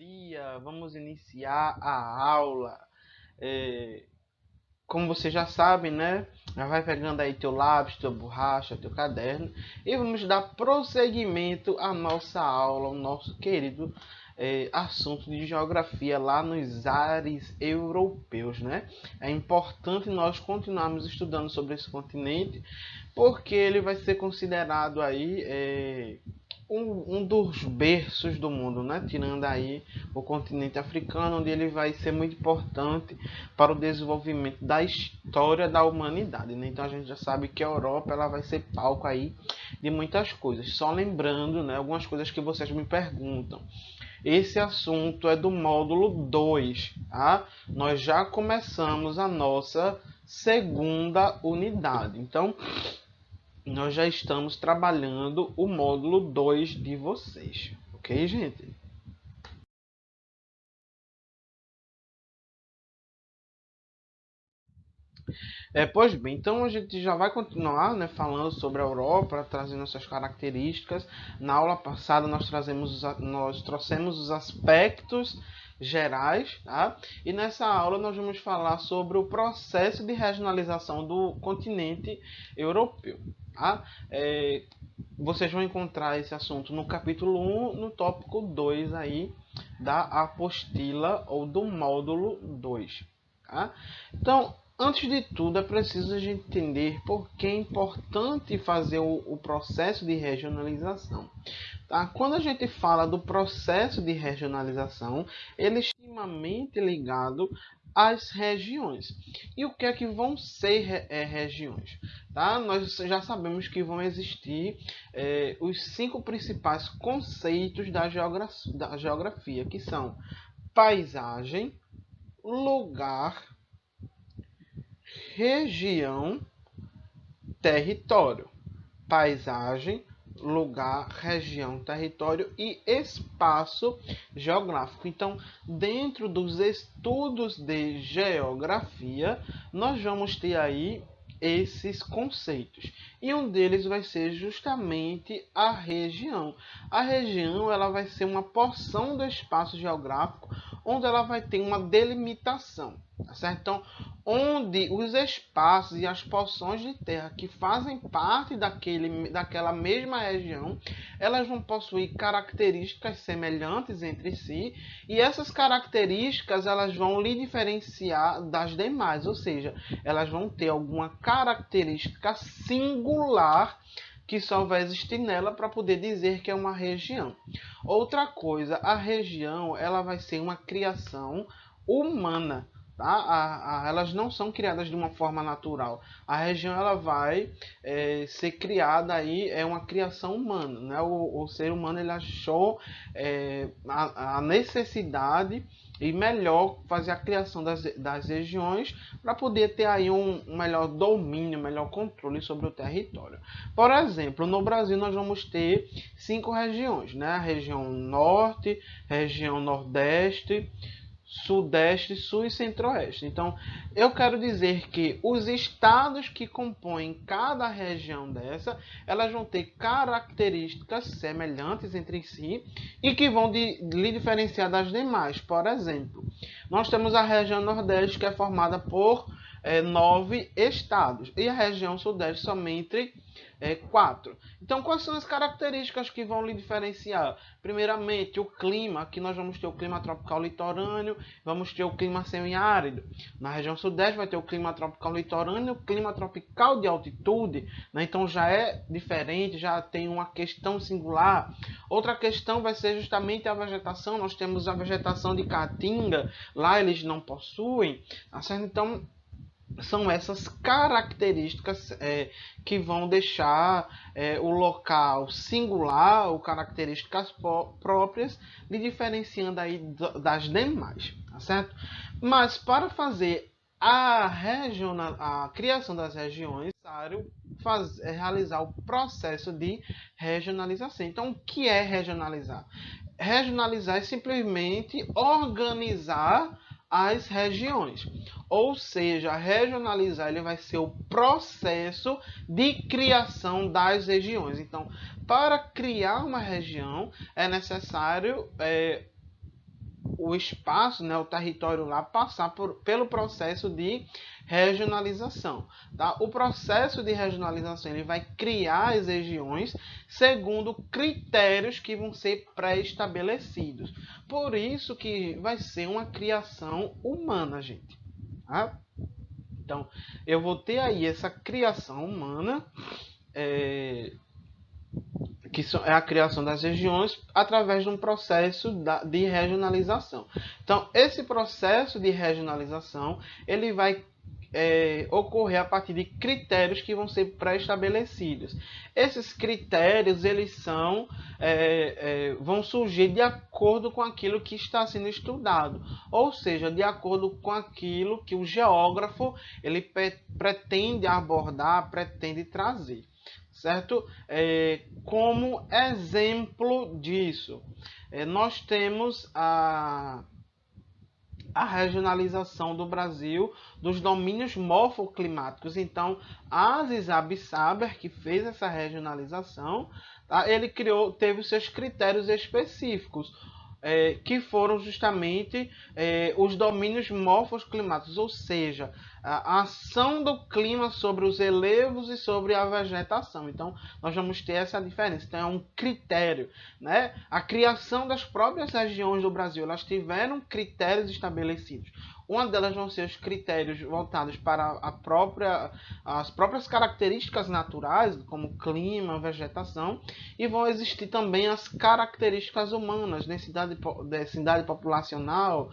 dia, vamos iniciar a aula. É, Como você já sabe, né? Já vai pegando aí teu lápis, tua borracha, teu caderno e vamos dar prosseguimento à nossa aula, ao nosso querido assunto de geografia lá nos ares europeus, né? É importante nós continuarmos estudando sobre esse continente porque ele vai ser considerado aí um dos berços do mundo, né? Tirando aí o continente africano, onde ele vai ser muito importante para o desenvolvimento da história da humanidade, né? Então a gente já sabe que a Europa ela vai ser palco aí de muitas coisas. Só lembrando, né, algumas coisas que vocês me perguntam. Esse assunto é do módulo 2, tá? Nós já começamos a nossa segunda unidade. Então, nós já estamos trabalhando o módulo 2 de vocês, ok, gente? Pois bem, então a gente já vai continuar, né, falando sobre a Europa, trazendo suas características. Na aula passada nós trouxemos os aspectos gerais, tá? E nessa aula nós vamos falar sobre o processo de regionalização do continente europeu, tá? Vocês vão encontrar esse assunto no capítulo 1, no tópico 2 aí da apostila ou do módulo 2. Tá? Então, antes de tudo, é preciso a gente entender por que é importante fazer o processo de regionalização. Tá? Quando a gente fala do processo de regionalização, ele é extremamente ligado às regiões. E o que é que vão ser regiões? Tá? Nós já sabemos que vão existir os 5 principais conceitos da geografia, que são paisagem, lugar, região, território. Paisagem, lugar, região, território e espaço geográfico. Então, dentro dos estudos de geografia, nós vamos ter aí esses conceitos. E um deles vai ser justamente a região. A região ela vai ser uma porção do espaço geográfico onde ela vai ter uma delimitação, tá certo? Então, onde os espaços e as porções de terra que fazem parte daquela mesma região, elas vão possuir características semelhantes entre si, e essas características elas vão lhe diferenciar das demais, ou seja, elas vão ter alguma característica singular que só vai existir nela para poder dizer que é uma região. Outra coisa, a região ela vai ser uma criação humana. Tá? Elas não são criadas de uma forma natural. A região ela vai ser criada aí, é uma criação humana. Né? O ser humano ele achou a necessidade e melhor fazer a criação das regiões para poder ter aí um melhor domínio, um melhor controle sobre o território. Por exemplo, no Brasil nós vamos ter 5 regiões, né? A região norte, região nordeste, sudeste, sul e centro-oeste. Então, eu quero dizer que os estados que compõem cada região dessa, elas vão ter características semelhantes entre si e que vão lhe diferenciar das demais. Por exemplo, nós temos a região nordeste que é formada por 9 estados e a região sudeste somente 4. Então, quais são as características que vão lhe diferenciar? Primeiramente, o clima. Aqui nós vamos ter o clima tropical litorâneo, vamos ter o clima semiárido. Na região sudeste vai ter o clima tropical litorâneo, o clima tropical de altitude. Né? Então, já é diferente, já tem uma questão singular. Outra questão vai ser justamente a vegetação. Nós temos a vegetação de caatinga, lá eles não possuem. Tá certo? Então, são essas características que vão deixar o local singular ou características próprias, lhe diferenciando aí das demais, tá certo? Mas para fazer a criação das regiões, é necessário realizar o processo de regionalização. Então, o que é regionalizar? Regionalizar é simplesmente organizar as regiões. Ou seja, regionalizar ele vai ser o processo de criação das regiões. Então, para criar uma região é necessário o espaço, né, o território lá, passar pelo processo de regionalização. Tá? O processo de regionalização ele vai criar as regiões segundo critérios que vão ser pré-estabelecidos. Por isso que vai ser uma criação humana, gente. Tá? Então, eu vou ter aí essa criação humana, que é a criação das regiões através de um processo de regionalização. Então, esse processo de regionalização ele vai ocorrer a partir de critérios que vão ser pré-estabelecidos. Esses critérios eles vão surgir de acordo com aquilo que está sendo estudado, ou seja, de acordo com aquilo que o geógrafo ele pretende abordar, pretende trazer. Certo? Como exemplo disso, nós temos a regionalização do Brasil dos domínios morfoclimáticos. Então, Aziz Absaber, que fez essa regionalização, tá? Ele teve os seus critérios específicos, que foram justamente os domínios morfoclimáticos, ou seja, a ação do clima sobre os relevos e sobre a vegetação. Então, nós vamos ter essa diferença. Então, é um critério, né? A criação das próprias regiões do Brasil, elas tiveram critérios estabelecidos. Uma delas vão ser os critérios voltados para as próprias características naturais, como clima, vegetação, e vão existir também as características humanas, densidade populacional,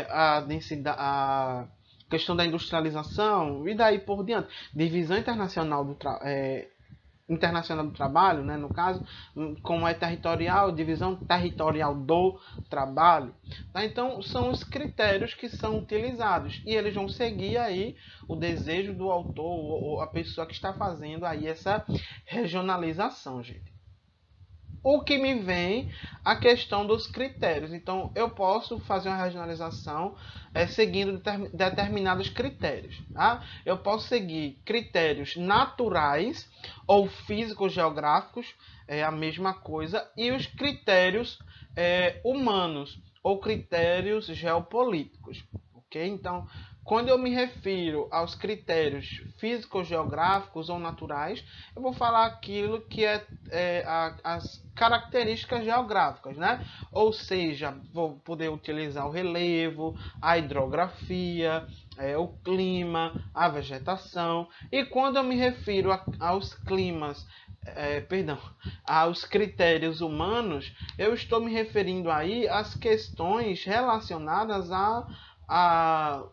a questão da industrialização e daí por diante. Divisão internacional do trabalho, né, no caso, como é territorial, divisão territorial do trabalho. Tá? Então, são os critérios que são utilizados e eles vão seguir aí o desejo do autor ou a pessoa que está fazendo aí essa regionalização, gente. O que me vem a questão dos critérios. Então, eu posso fazer uma regionalização seguindo determinados critérios. Tá? Eu posso seguir critérios naturais ou físico-geográficos, é a mesma coisa, e os critérios humanos ou critérios geopolíticos. Ok? Então, quando eu me refiro aos critérios físico-geográficos ou naturais, eu vou falar aquilo que as características geográficas, né? Ou seja, vou poder utilizar o relevo, a hidrografia, o clima, a vegetação. E quando eu me refiro aos climas, aos critérios humanos, eu estou me referindo aí às questões relacionadas à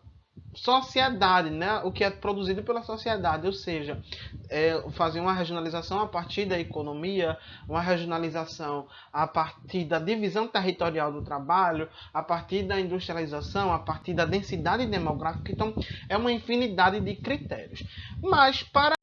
sociedade, né? O que é produzido pela sociedade, ou seja, fazer uma regionalização a partir da economia, uma regionalização a partir da divisão territorial do trabalho, a partir da industrialização, a partir da densidade demográfica. Então, é uma infinidade de critérios. Mas para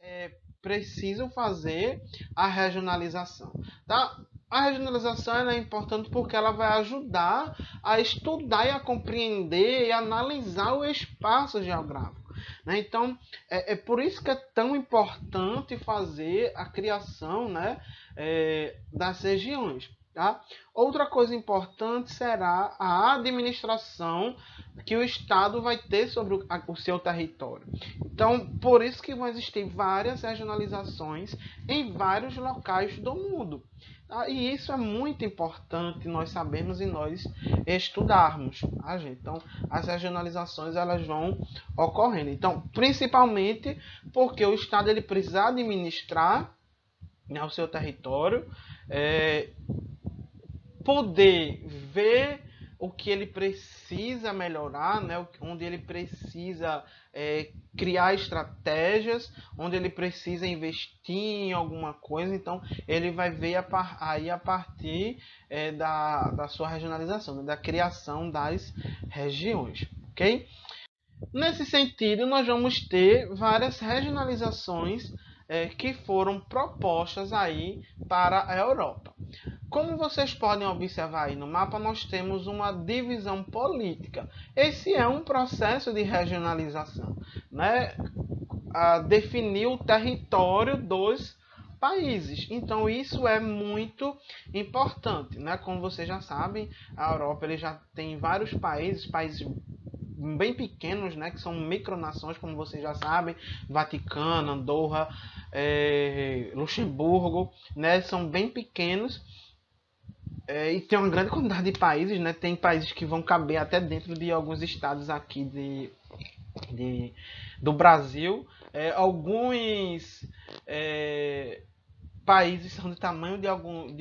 preciso fazer a regionalização, tá? A regionalização é importante porque ela vai ajudar a estudar e a compreender e analisar o espaço geográfico. Né? Então, é por isso que é tão importante fazer a criação, né, das regiões. Tá? Outra coisa importante será a administração que o Estado vai ter sobre o seu território. Então, por isso que vão existir várias regionalizações em vários locais do mundo. Tá? E isso é muito importante nós sabermos e nós estudarmos. Tá, gente? Então, as regionalizações elas vão ocorrendo. Então, principalmente porque o Estado ele precisa administrar, né, o seu território, poder ver o que ele precisa melhorar, né? Onde ele precisa criar estratégias, onde ele precisa investir em alguma coisa. Então, ele vai ver aí a partir da sua regionalização, né? Da criação das regiões, ok? Nesse sentido, nós vamos ter várias regionalizações que foram propostas aí para a Europa. Como vocês podem observar aí no mapa, nós temos uma divisão política. Esse é um processo de regionalização, né? Definir o território dos países. Então isso é muito importante, né? Como vocês já sabem, a Europa ele já tem vários países bem pequenos, né, que são micronações, como vocês já sabem, Vaticano, Andorra, Luxemburgo, né, são bem pequenos. E tem uma grande quantidade de países, né? Tem países que vão caber até dentro de alguns estados aqui do Brasil. Alguns países são do tamanho de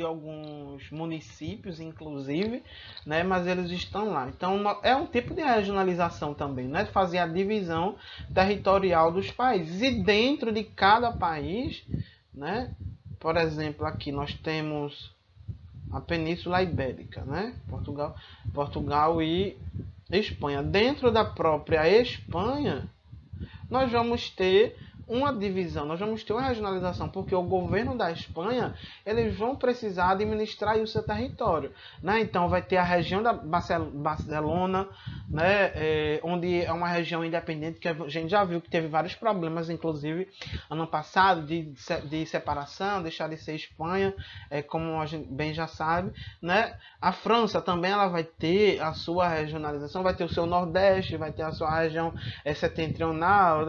alguns municípios, inclusive, né? Mas eles estão lá. Então é um tipo de regionalização também, né? Fazer a divisão territorial dos países. E dentro de cada país, né? Por exemplo, aqui nós temos a Península Ibérica, né? Portugal e Espanha. Dentro da própria Espanha, nós vamos ter uma divisão, nós vamos ter uma regionalização, porque o governo da Espanha, eles vão precisar administrar o seu território, né? Então vai ter a região da Barcelona, né? Onde é uma região independente, que a gente já viu que teve vários problemas, inclusive ano passado, de separação, deixar de ser Espanha, como a gente bem já sabe, né? A França também ela vai ter a sua regionalização, vai ter o seu Nordeste, vai ter a sua região setentrional,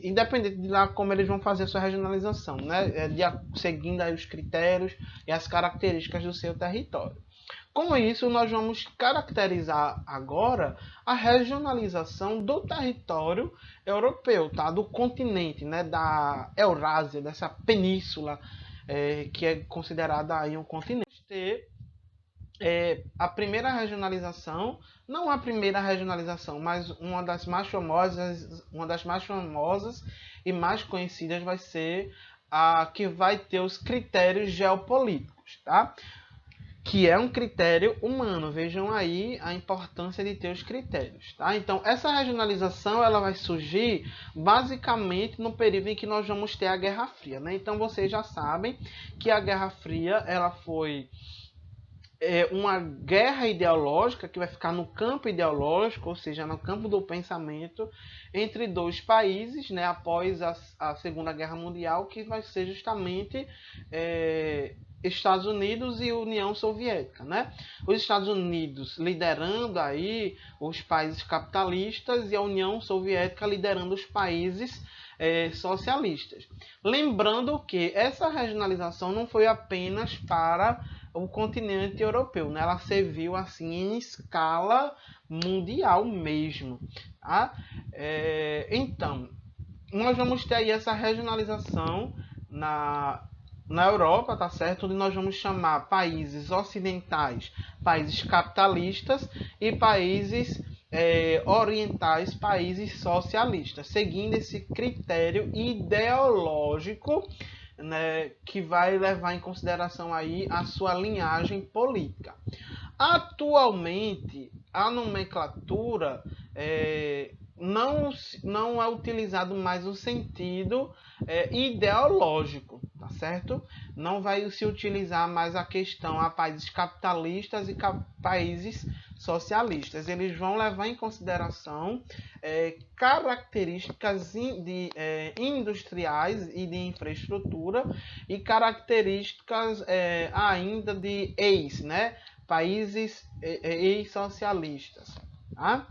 independente de lá como eles vão fazer a sua regionalização, né? Seguindo aí os critérios e as características do seu território. Com isso, nós vamos caracterizar agora a regionalização do território europeu, tá? Do continente, né? Da Eurásia, dessa península que é considerada aí um continente. A primeira regionalização, não a primeira regionalização, mas uma das mais famosas e mais conhecidas vai ser a que vai ter os critérios geopolíticos, tá? Que é um critério humano. Vejam aí a importância de ter os critérios, tá? Então, essa regionalização ela vai surgir basicamente no período em que nós vamos ter a Guerra Fria, né? Então, vocês já sabem que a Guerra Fria ela foi uma guerra ideológica que vai ficar no campo ideológico, ou seja, no campo do pensamento, entre dois países, né, após a Segunda Guerra Mundial, que vai ser justamente Estados Unidos e União Soviética, né? Os Estados Unidos liderando aí os países capitalistas e a União Soviética liderando os países socialistas. Lembrando que essa regionalização não foi apenas para o continente europeu, né? Ela serviu assim em escala mundial mesmo, tá? Então, nós vamos ter aí essa regionalização na Europa, tá certo? Onde nós vamos chamar países ocidentais, países capitalistas e países orientais, países socialistas, seguindo esse critério ideológico, né, que vai levar em consideração aí a sua linhagem política. Atualmente, a nomenclatura não é utilizado mais o sentido ideológico, tá certo? Não vai se utilizar mais a questão a países capitalistas e países socialistas. Eles vão levar em consideração características industriais e de infraestrutura e características ainda de né? Países ex-socialistas, tá?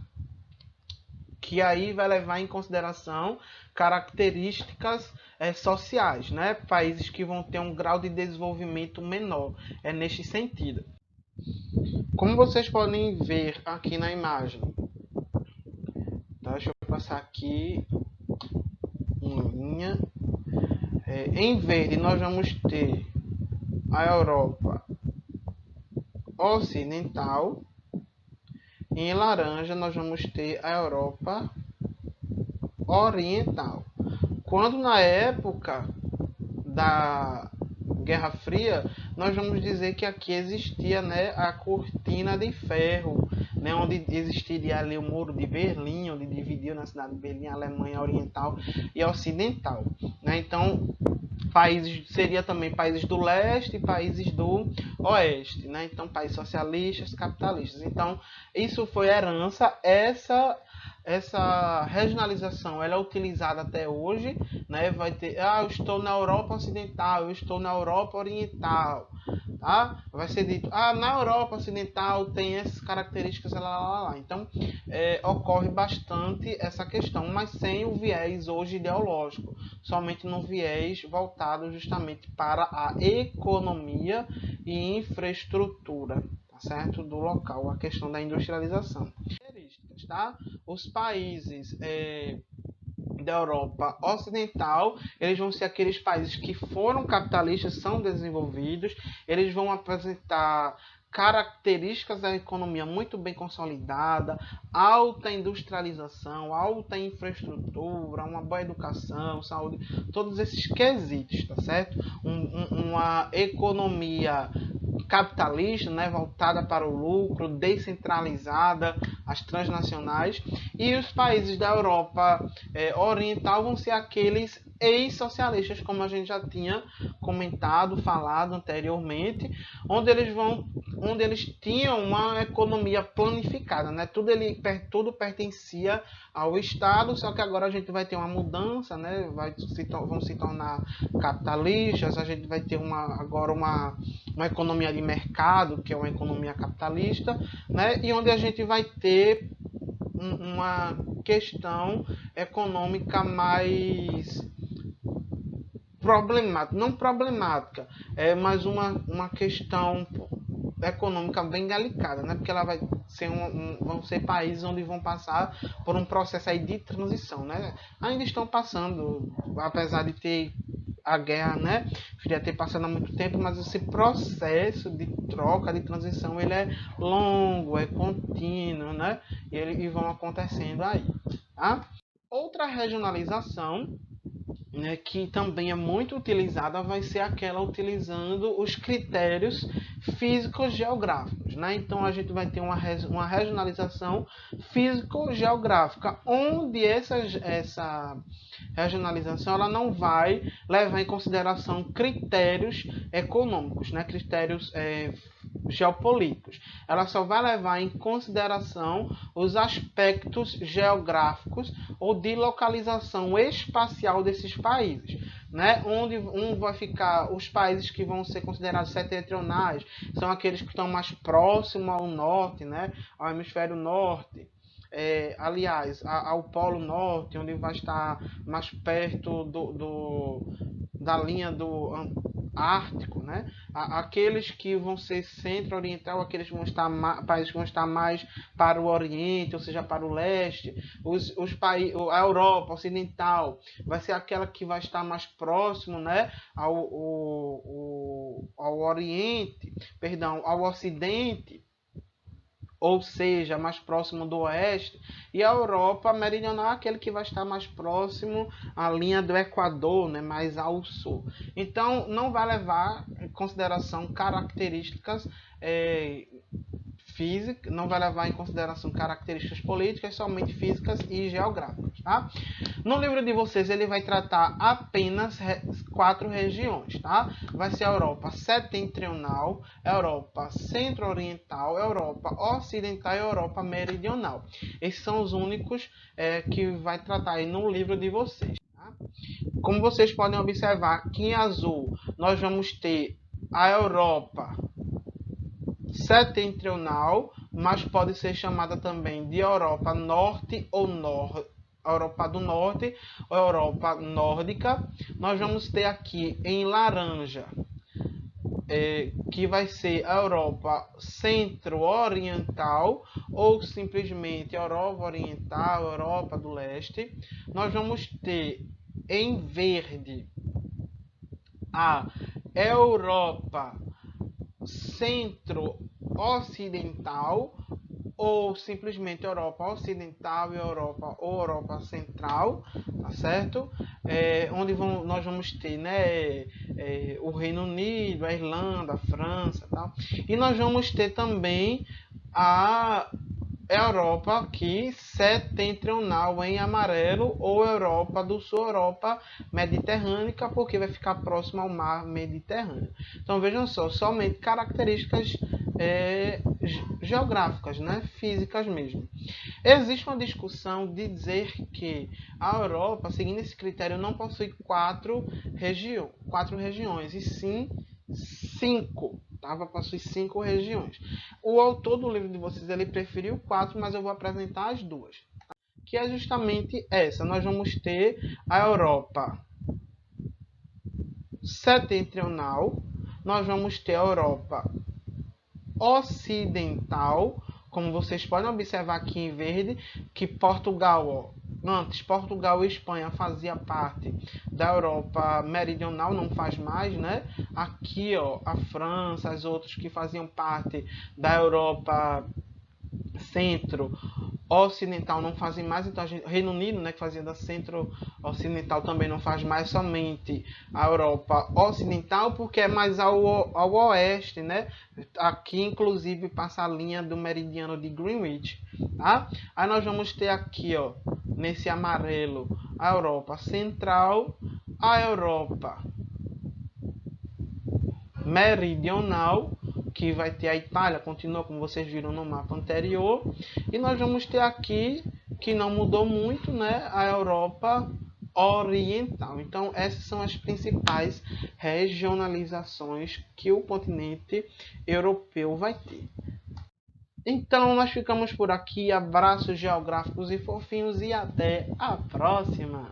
Que aí vai levar em consideração características sociais, né? Países que vão ter um grau de desenvolvimento menor, neste sentido. Como vocês podem ver aqui na imagem, tá? Deixa eu passar aqui uma linha. Em verde nós vamos ter a Europa Ocidental. Em laranja nós vamos ter a Europa Oriental. Quando na época da Guerra Fria, nós vamos dizer que aqui existia, né, a cortina de ferro, né, onde existiria ali o Muro de Berlim, onde dividiu na cidade de Berlim a Alemanha Oriental e Ocidental, né? Então, seria também países do leste e países do oeste, né? Então, países socialistas, capitalistas. Então, isso foi herança. Essa regionalização ela é utilizada até hoje, né? Vai ter, eu estou na Europa Ocidental, eu estou na Europa Oriental, tá? Vai ser dito, na Europa Ocidental tem essas características, lá. Então, ocorre bastante essa questão, mas sem o viés hoje ideológico, somente no viés voltado justamente para a economia e infraestrutura, tá certo? Do local, a questão da industrialização. Características, tá? Os países da Europa Ocidental, eles vão ser aqueles países que foram capitalistas, são desenvolvidos, eles vão apresentar características da economia muito bem consolidada, alta industrialização, alta infraestrutura, uma boa educação, saúde, todos esses quesitos, tá certo? Uma economia capitalista, né, voltada para o lucro, descentralizada, as transnacionais, e os países da Europa Oriental vão ser aqueles ex-socialistas, como a gente já tinha comentado, falado anteriormente, onde eles tinham uma economia planificada, né? Tudo pertencia ao Estado, só que agora a gente vai ter uma mudança, né? Vão se tornar capitalistas, a gente vai ter agora uma economia de mercado, que é uma economia capitalista, né? E onde a gente vai ter uma questão econômica mais problemática, não problemática, mas uma questão econômica bem delicada, né? Porque ela vai ser vão ser países onde vão passar por um processo aí de transição, né? Ainda estão passando, apesar de ter a guerra, né? Já ter passado há muito tempo, mas esse processo de troca, de transição, ele é longo, é contínuo, né? E vão acontecendo aí, tá? Outra regionalização, né, que também é muito utilizada, vai ser aquela utilizando os critérios físicos geográficos, né? Então a gente vai ter uma regionalização físico-geográfica, onde essa regionalização ela não vai levar em consideração critérios econômicos, né? Critérios geopolíticos. Ela só vai levar em consideração os aspectos geográficos ou de localização espacial desses países, né? Onde vai ficar os países que vão ser considerados setentrionais, são aqueles que estão mais próximos ao norte, né? Ao hemisfério norte. Aliás, ao Polo Norte, onde vai estar mais perto da linha do Ártico, né? Aqueles que vão ser centro-oriental, aqueles que vão estar países que vão estar mais para o Oriente, ou seja, para o leste. A Europa Ocidental vai ser aquela que vai estar mais próximo, né? Ao Oriente, perdão, ao Ocidente, ou seja, mais próximo do oeste, e a Europa meridional é aquele que vai estar mais próximo à linha do Equador, né, mais ao sul. Então, não vai levar em consideração características físicas, não vai levar em consideração características políticas, somente físicas e geográficas, tá? No livro de vocês ele vai tratar apenas 4 regiões, tá? Vai ser a Europa setentrional, Europa centro-oriental, Europa ocidental e Europa meridional. Esses são os únicos que vai tratar aí no livro de vocês, tá? Como vocês podem observar, aqui em azul nós vamos ter a Europa setentrional, mas pode ser chamada também de Europa Norte ou Europa do Norte ou Europa Nórdica. Nós vamos ter aqui em laranja, que vai ser a Europa Centro-Oriental ou simplesmente Europa Oriental, Europa do Leste. Nós vamos ter em verde a Europa Centro-Ocidental ou simplesmente Europa Ocidental e Europa Central, tá certo? Onde nós vamos ter, né, o Reino Unido, a Irlanda, a França, tal. E nós vamos ter também a Europa aqui setentrional em amarelo, ou Europa do Sul, Europa mediterrânea, porque vai ficar próximo ao mar Mediterrâneo. Então vejam só, somente características geográficas, né? Físicas mesmo. Existe uma discussão de dizer que a Europa, seguindo esse critério, não possui quatro regiões, e sim 5. Tá? Possui 5 regiões. O autor do livro de vocês ele preferiu 4, mas eu vou apresentar as duas. Que é justamente essa. Nós vamos ter a Europa setentrional, nós vamos ter a Europa ocidental, como vocês podem observar aqui em verde, que Portugal, antes Portugal e Espanha fazia parte da Europa meridional, não faz mais, né? Aqui, a França, as outras que faziam parte da Europa centro-ocidental não fazem mais, então Reino Unido, né, que fazia da centro-ocidental, também não faz mais, somente a Europa ocidental, porque é mais ao oeste, né? Aqui, inclusive, passa a linha do meridiano de Greenwich, tá? Aí nós vamos ter aqui, nesse amarelo, a Europa central, a Europa meridional, que vai ter a Itália, continua como vocês viram no mapa anterior, e nós vamos ter aqui, que não mudou muito, né, a Europa oriental. Então essas são as principais regionalizações que o continente europeu vai ter. Então nós ficamos por aqui, abraços geográficos e fofinhos e até a próxima!